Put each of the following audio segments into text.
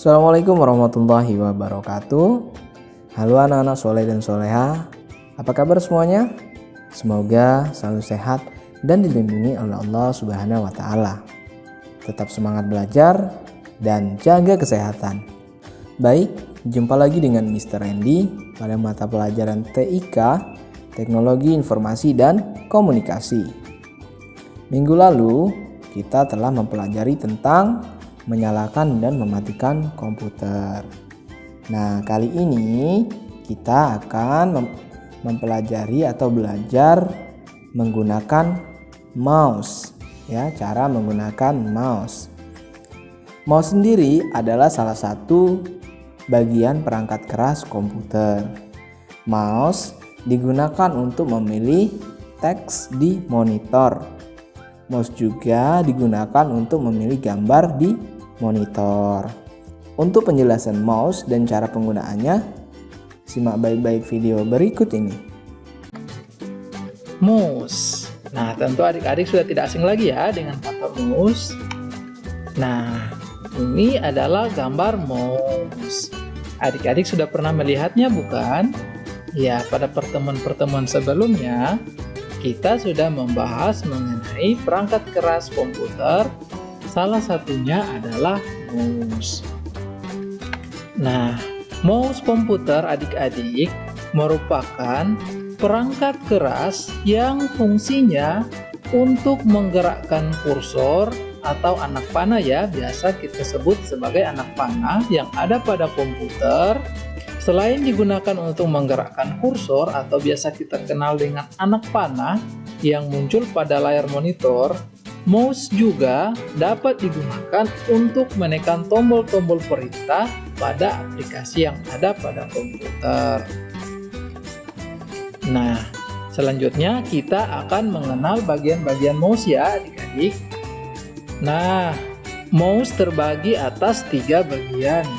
Assalamualaikum warahmatullahi wabarakatuh. Halo anak-anak soleh dan soleha, apa kabar semuanya? Semoga selalu sehat dan dilindungi oleh Allah Subhanahu wa Ta'ala. Tetap semangat belajar dan jaga kesehatan. Baik, jumpa lagi dengan Mr. Randy pada mata pelajaran TIK, Teknologi Informasi dan Komunikasi. Minggu lalu kita telah mempelajari tentang menyalakan dan mematikan komputer. Nah, kali ini kita akan mempelajari atau belajar menggunakan mouse. Ya, cara menggunakan mouse. Mouse sendiri adalah salah satu bagian perangkat keras komputer. Mouse digunakan untuk memilih teks di monitor. Mouse juga digunakan untuk memilih gambar di monitor. Untuk penjelasan mouse dan cara penggunaannya, simak baik-baik video berikut ini. Mouse. Nah, tentu adik-adik sudah tidak asing lagi ya dengan kata mouse. Nah, ini adalah gambar mouse. Adik-adik sudah pernah melihatnya bukan? Ya, pada pertemuan-pertemuan sebelumnya kita sudah membahas mengenai perangkat keras komputer. Salah satunya adalah mouse. Nah, mouse komputer adik-adik merupakan perangkat keras yang fungsinya untuk menggerakkan kursor atau anak panah ya, biasa kita sebut sebagai anak panah yang ada pada komputer. Selain digunakan untuk menggerakkan kursor atau biasa kita kenal dengan anak panah yang muncul pada layar monitor, mouse juga dapat digunakan untuk menekan tombol-tombol perintah pada aplikasi yang ada pada komputer. Nah, selanjutnya kita akan mengenal bagian-bagian mouse ya adik-adik. Nah, mouse terbagi atas 3 bagian.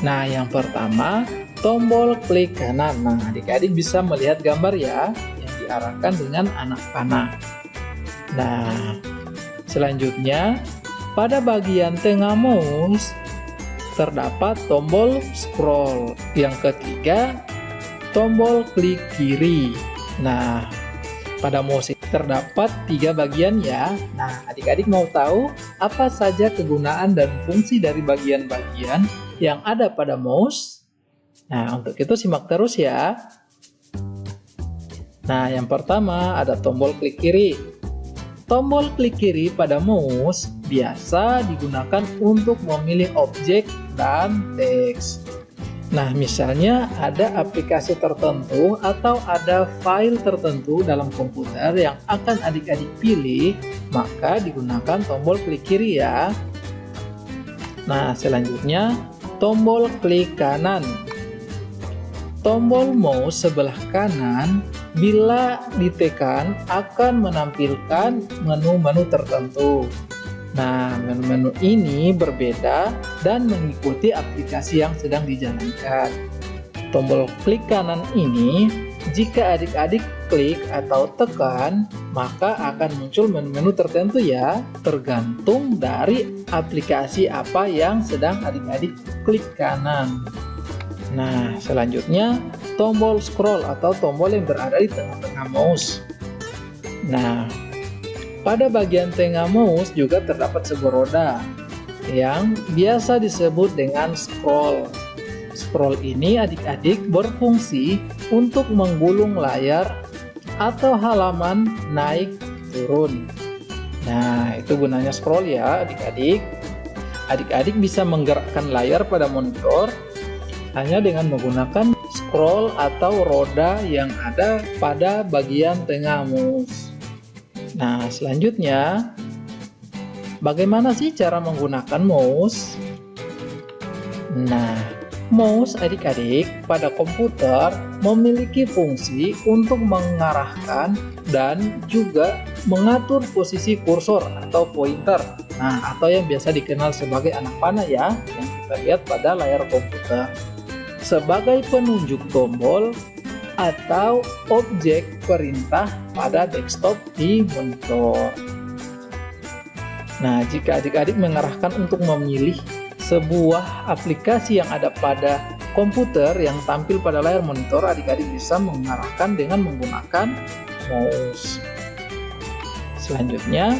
Nah, yang pertama tombol klik kanan. Nah, adik-adik bisa melihat gambar ya yang diarahkan dengan anak panah. Nah, selanjutnya pada bagian tengah mouse terdapat tombol scroll. Yang ketiga, tombol klik kiri. Nah, pada mouse terdapat 3 bagian ya. Nah, adik-adik mau tahu apa saja kegunaan dan fungsi dari bagian-bagian yang ada pada mouse? Nah, untuk itu simak terus ya. Nah, yang pertama ada tombol klik kiri. Tombol klik kiri pada mouse biasa digunakan untuk memilih objek dan teks. Nah, misalnya ada aplikasi tertentu atau ada file tertentu dalam komputer yang akan adik-adik pilih, maka digunakan tombol klik kiri ya. Nah, selanjutnya tombol klik kanan. Tombol mouse sebelah kanan bila ditekan akan menampilkan menu-menu tertentu. Nah, menu-menu ini berbeda dan mengikuti aplikasi yang sedang dijalankan. Tombol klik kanan ini, jika adik-adik klik atau tekan, maka akan muncul menu-menu tertentu ya, tergantung dari aplikasi apa yang sedang adik-adik klik kanan. Nah, selanjutnya tombol scroll atau tombol yang berada di tengah-tengah mouse. Nah, pada bagian tengah mouse juga terdapat sebuah roda yang biasa disebut dengan scroll. Scroll ini adik-adik berfungsi untuk menggulung layar atau halaman naik turun. Nah, itu gunanya scroll ya adik-adik. Adik-adik bisa menggerakkan layar pada monitor hanya dengan menggunakan scroll atau roda yang ada pada bagian tengah mouse. Nah, selanjutnya bagaimana sih cara menggunakan mouse? Nah, mouse adik-adik pada komputer memiliki fungsi untuk mengarahkan dan juga mengatur posisi kursor atau pointer. Nah, atau yang biasa dikenal sebagai anak panah ya, yang kita lihat pada layar komputer, sebagai penunjuk tombol atau objek perintah pada desktop di monitor. Nah, jika adik-adik mengarahkan untuk memilih sebuah aplikasi yang ada pada komputer yang tampil pada layar monitor, adik-adik bisa mengarahkan dengan menggunakan mouse. Selanjutnya,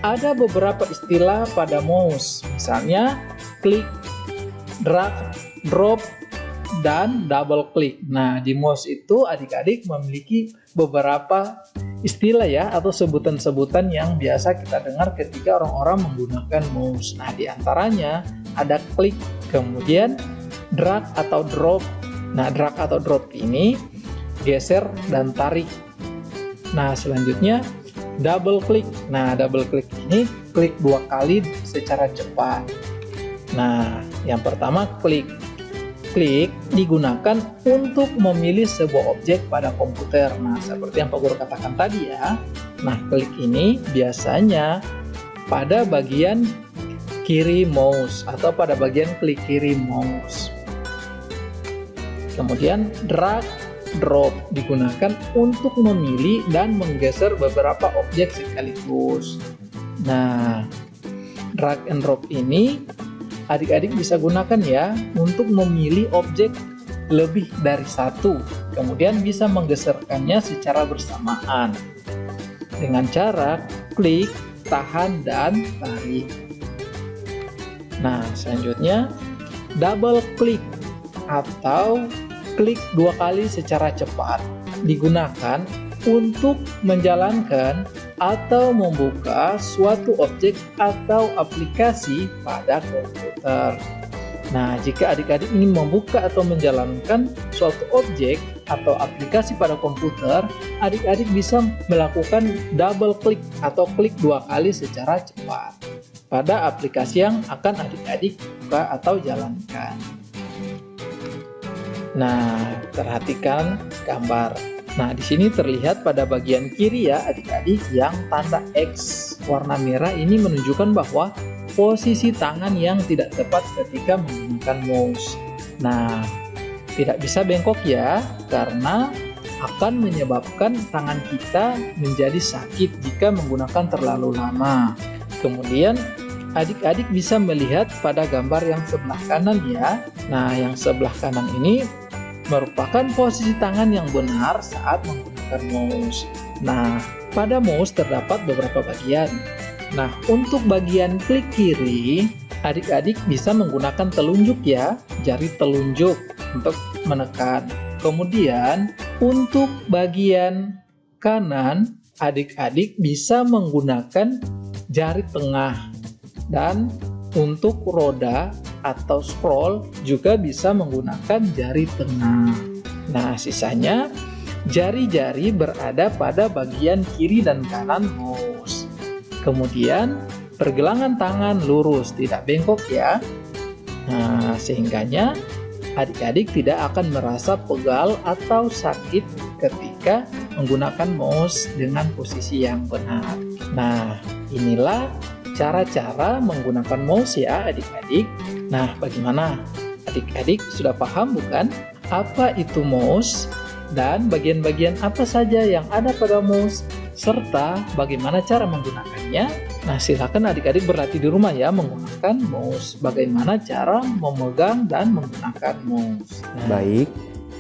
ada beberapa istilah pada mouse, misalnya klik, drag, drop, dan double click. Nah, di mouse itu adik-adik memiliki beberapa istilah ya, atau sebutan-sebutan yang biasa kita dengar ketika orang-orang menggunakan mouse. Nah, di antaranya ada klik, kemudian drag atau drop. Nah, drag atau drop ini geser dan tarik. Nah, selanjutnya double click. Nah, double click ini klik 2 kali secara cepat. Nah, yang pertama klik. Klik digunakan untuk memilih sebuah objek pada komputer. Nah, seperti yang Pak Guru katakan tadi ya. Nah, klik ini biasanya pada bagian kiri mouse atau pada bagian klik kiri mouse. Kemudian drag, drop digunakan untuk memilih dan menggeser beberapa objek sekaligus. Nah, drag and drop ini adik-adik bisa gunakan ya untuk memilih objek lebih dari satu, kemudian bisa menggeserkannya secara bersamaan dengan cara klik, tahan, dan tarik. Nah, selanjutnya double click atau klik 2 kali secara cepat digunakan untuk menjalankan atau membuka suatu objek atau aplikasi pada komputer. Nah, jika adik-adik ingin membuka atau menjalankan suatu objek atau aplikasi pada komputer, adik-adik bisa melakukan double click atau klik 2 kali secara cepat pada aplikasi yang akan adik-adik buka atau jalankan. Nah, perhatikan gambar. Nah, di sini terlihat pada bagian kiri ya adik-adik yang tanda X warna merah ini menunjukkan bahwa posisi tangan yang tidak tepat ketika menggunakan mouse. Nah, tidak bisa bengkok ya, karena akan menyebabkan tangan kita menjadi sakit jika menggunakan terlalu lama. Kemudian adik-adik bisa melihat pada gambar yang sebelah kanan ya. Nah, yang sebelah kanan ini merupakan posisi tangan yang benar saat menggunakan mouse. Nah, pada mouse terdapat beberapa bagian. Nah, untuk bagian klik kiri, adik-adik bisa menggunakan telunjuk ya, jari telunjuk untuk menekan. Kemudian, untuk bagian kanan, adik-adik bisa menggunakan jari tengah. Dan untuk roda atau scroll juga bisa menggunakan jari tengah. Nah, sisanya jari-jari berada pada bagian kiri dan kanan mouse. Kemudian pergelangan tangan lurus, tidak bengkok ya. Nah, sehingganya adik-adik tidak akan merasa pegal atau sakit ketika menggunakan mouse dengan posisi yang benar. Nah, inilah cara-cara menggunakan mouse ya adik-adik. Nah, bagaimana? Adik-adik sudah paham bukan? Apa itu mouse dan bagian-bagian apa saja yang ada pada mouse serta bagaimana cara menggunakannya? Nah, silakan adik-adik berlatih di rumah ya menggunakan mouse. Bagaimana cara memegang dan menggunakan mouse. Baik,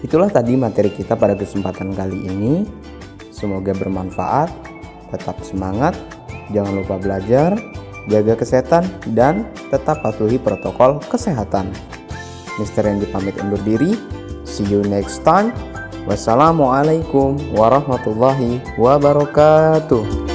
itulah tadi materi kita pada kesempatan kali ini. Semoga bermanfaat. Tetap semangat, jangan lupa belajar, jaga kesehatan, dan tetap patuhi protokol kesehatan. Mister Randy pamit undur diri. See you next time. Wassalamualaikum warahmatullahi wabarakatuh.